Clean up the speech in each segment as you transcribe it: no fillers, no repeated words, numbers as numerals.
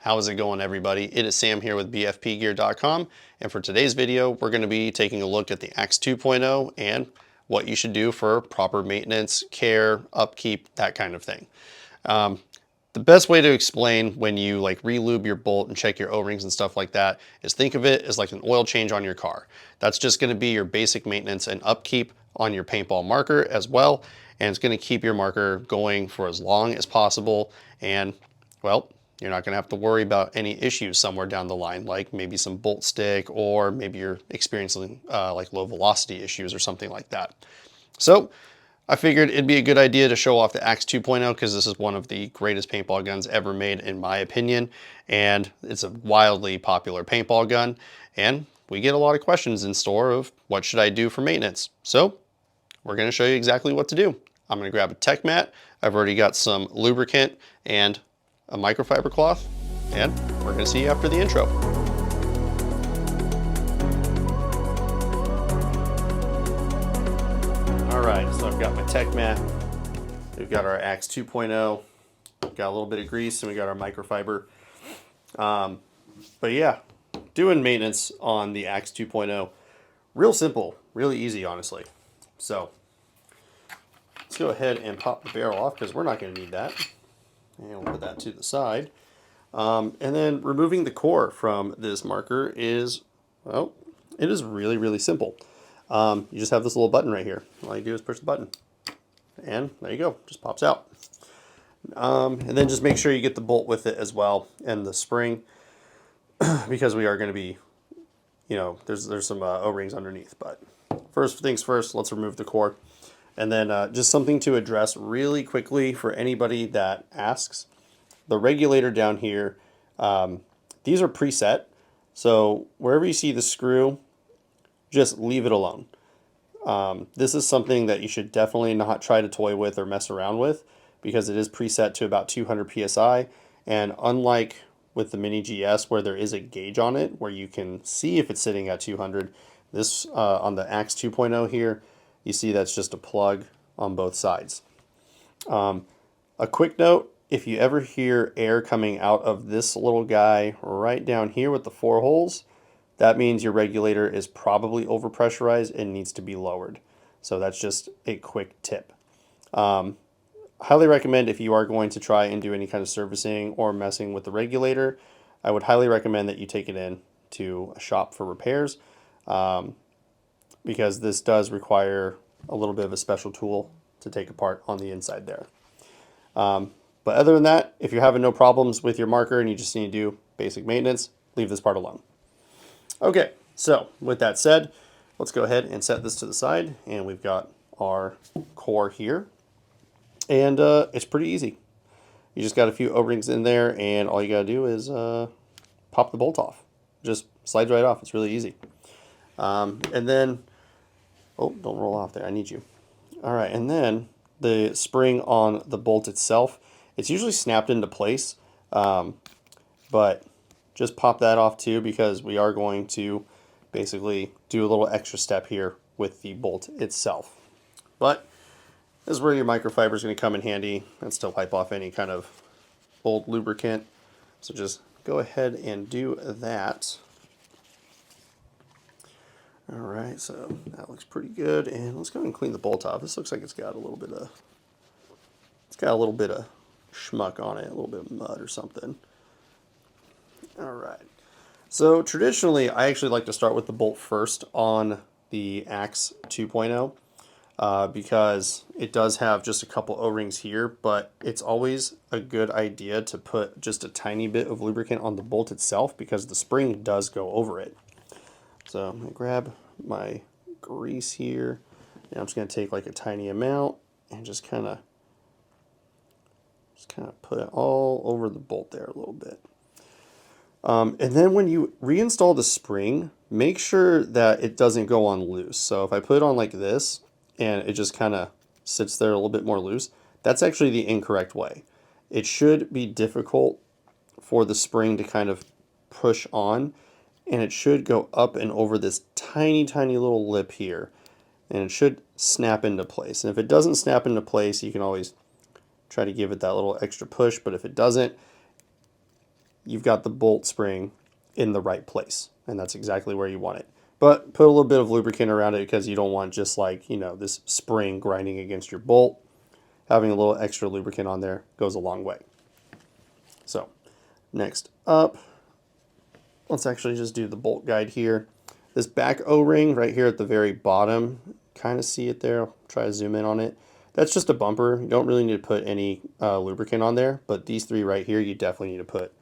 How is it going, everybody? It is Sam here with BFPGear.com, and for today's video, we're going to be taking a look at the Axe 2.0 and what you should do for proper maintenance, care, upkeep, that kind of thing. The best way to explain when you like re-lube your bolt and check your O-rings and stuff like that is think of it as like an oil change on your car. That's just going to be your basic maintenance and upkeep on your paintball marker as well, and it's going to keep your marker going for as long as possible, and well, you're not going to have to worry about any issues somewhere down the line, like maybe some bolt stick, or maybe you're experiencing like low velocity issues or something like that. So I figured it'd be a good idea to show off the Axe 2.0 because this is one of the greatest paintball guns ever made, in my opinion, and it's a wildly popular paintball gun, and we get a lot of questions in store of what should I do for maintenance. So we're going to show you exactly what to do. I'm going to grab a tech mat. I've already got some lubricant and a microfiber cloth, and we're going to see you after the intro. Alright, so I've got my tech mat, we've got our Axe 2.0, got a little bit of grease, and we got our microfiber. But yeah, doing maintenance on the Axe 2.0, real simple, really easy, honestly. So let's go ahead and pop the barrel off because we're not going to need that. And we'll put that to the side. And then removing the core from this marker is, well, it is really, really simple. You just have this little button right here. All you do is push the button, and there you go, just pops out. And then just make sure you get the bolt with it as well, and the spring, because we are going to be, you know, there's some O-rings underneath. But first things first, let's remove the core. And then just something to address really quickly for anybody that asks. The regulator down here, these are preset, so wherever you see the screw, just leave it alone. This is something that you should definitely not try to toy with or mess around with, because it is preset to about 200 psi, and unlike with the Mini GS where there is a gauge on it where you can see if it's sitting at 200, this on the Axe 2.0 here, you see that's just a plug on both sides. A quick note, if you ever hear air coming out of this little guy right down here with the 4 holes, that means your regulator is probably overpressurized and needs to be lowered. So that's just a quick tip. Highly recommend, if you are going to try and do any kind of servicing or messing with the regulator, I would highly recommend that you take it in to a shop for repairs, because this does require a little bit of a special tool to take apart on the inside there. But other than that, if you're having no problems with your marker and you just need to do basic maintenance, leave this part alone. Okay, so with that said, let's go ahead and set this to the side, and we've got our core here, and it's pretty easy. You just got a few O-rings in there, and all you gotta do is pop the bolt off. Just slides right off. It's really easy. And then, oh, don't roll off there. I need you. All right, and then the spring on the bolt itself, it's usually snapped into place, but just pop that off too, because we are going to basically do a little extra step here with the bolt itself. But this is where your microfiber is going to come in handy and still wipe off any kind of old lubricant. So just go ahead and do that. All right, so that looks pretty good, and let's go ahead and clean the bolt off. This looks like it's got a little bit of schmuck on it, a little bit of mud or something. All right, so traditionally I actually like to start with the bolt first on the Axe 2.0 because it does have just a couple O-rings here, but it's always a good idea to put just a tiny bit of lubricant on the bolt itself, because the spring does go over it. So I'm going to grab my grease here, and I'm just going to take like a tiny amount and just kind of put it all over the bolt there a little bit. And then when you reinstall the spring, make sure that it doesn't go on loose. So if I put it on like this and it just kind of sits there a little bit more loose, that's actually the incorrect way. It should be difficult for the spring to kind of push on, and it should go up and over this tiny, tiny little lip here, and it should snap into place. And if it doesn't snap into place, you can always try to give it that little extra push, but if it doesn't, you've got the bolt spring in the right place, and that's exactly where you want it. But put a little bit of lubricant around it because you don't want just like, this spring grinding against your bolt. Having a little extra lubricant on there goes a long way. So next up, let's actually just do the bolt guide here. This back O-ring right here at the very bottom, kind of see it there. I'll try to zoom in on it. That's just a bumper. You don't really need to put any lubricant on there, but these three right here, you definitely need to put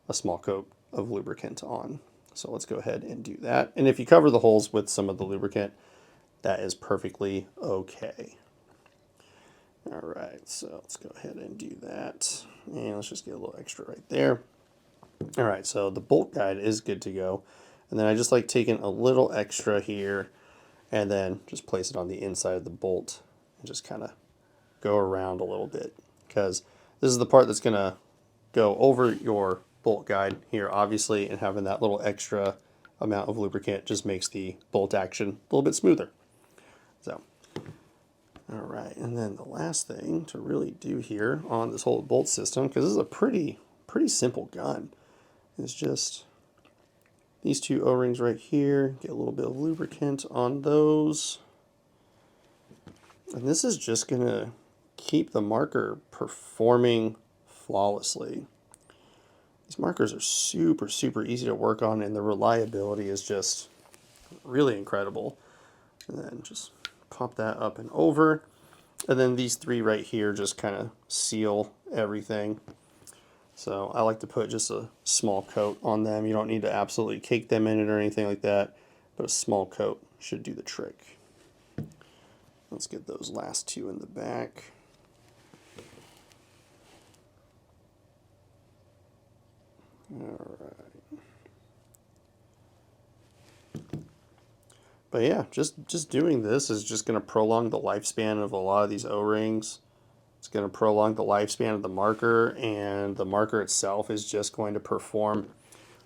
a small coat of lubricant on. So let's go ahead and do that. And if you cover the holes with some of the lubricant, that is perfectly okay. All right, so let's go ahead and do that. And let's just get a little extra right there. All right, so the bolt guide is good to go. And then I just like taking a little extra here and then just place it on the inside of the bolt and just kind of go around a little bit, because this is the part that's going to go over your bolt guide here, obviously, and having that little extra amount of lubricant just makes the bolt action a little bit smoother. So, all right, and then the last thing to really do here on this whole bolt system, because this is a pretty simple gun, is just these two O-rings right here, get a little bit of lubricant on those. And this is just going to keep the marker performing flawlessly. These markers are super easy to work on, and the reliability is just really incredible. And then just pop that up and over. And then these three right here just kind of seal everything. So I like to put just a small coat on them. You don't need to absolutely cake them in it or anything like that, but a small coat should do the trick. Let's get those last two in the back. All right. But yeah, just doing this is just going to prolong the lifespan of a lot of these O-rings. It's going to prolong the lifespan of the marker, and the marker itself is just going to perform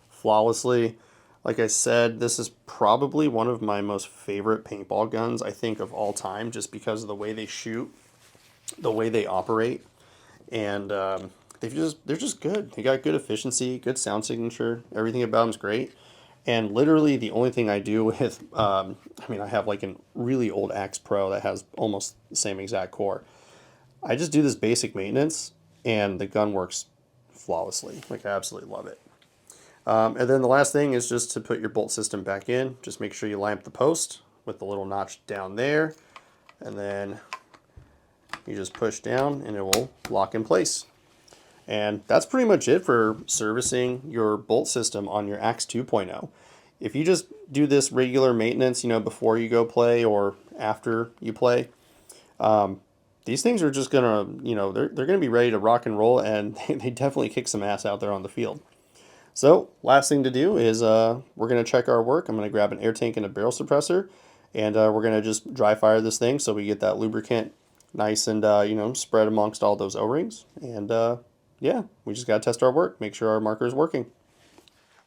flawlessly. Like I said, this is probably one of my most favorite paintball guns, I think, of all time, just because of the way they shoot, the way they operate, and they're just good. They got good efficiency, good sound signature. Everything about them is great. And literally the only thing I do with, I have like a really old Axe Pro that has almost the same exact core. I just do this basic maintenance, and the gun works flawlessly. Like, I absolutely love it. And then the last thing is just to put your bolt system back in. Just make sure you line up the post with the little notch down there, and then you just push down and it will lock in place. And that's pretty much it for servicing your bolt system on your Axe 2.0. If you just do this regular maintenance, before you go play or after you play, these things are just gonna, they're gonna be ready to rock and roll, and they definitely kick some ass out there on the field. So last thing to do is we're gonna check our work. I'm gonna grab an air tank and a barrel suppressor, and we're gonna just dry fire this thing so we get that lubricant nice and spread amongst all those O-rings. And yeah, we just gotta test our work, make sure our marker is working.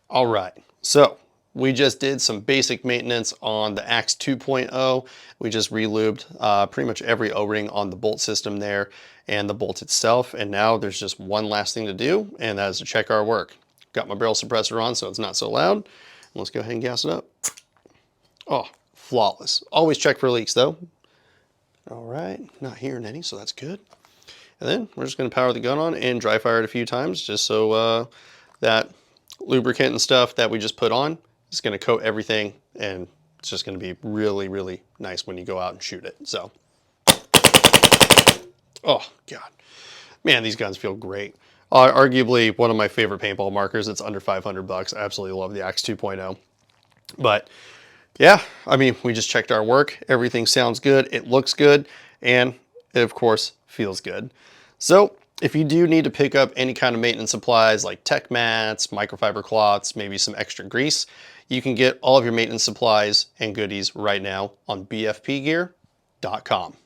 All right, so we just did some basic maintenance on the Axe 2.0. We just re-lubed pretty much every O-ring on the bolt system there and the bolt itself. And now there's just one last thing to do, and that is to check our work. Got my barrel suppressor on so it's not so loud. Let's go ahead and gas it up. Oh, flawless. Always check for leaks though. All right, not hearing any, so that's good. And then we're just gonna power the gun on and dry fire it a few times just so that lubricant and stuff that we just put on is going to coat everything, and it's just going to be really nice when you go out and shoot it. So, oh god, man, these guns feel great. Arguably one of my favorite paintball markers. It's under 500 bucks. I absolutely love the Axe 2.0. But yeah, we just checked our work. Everything sounds good. It looks good, and it of course feels good. So if you do need to pick up any kind of maintenance supplies like tech mats, microfiber cloths, maybe some extra grease, you can get all of your maintenance supplies and goodies right now on BFPGear.com.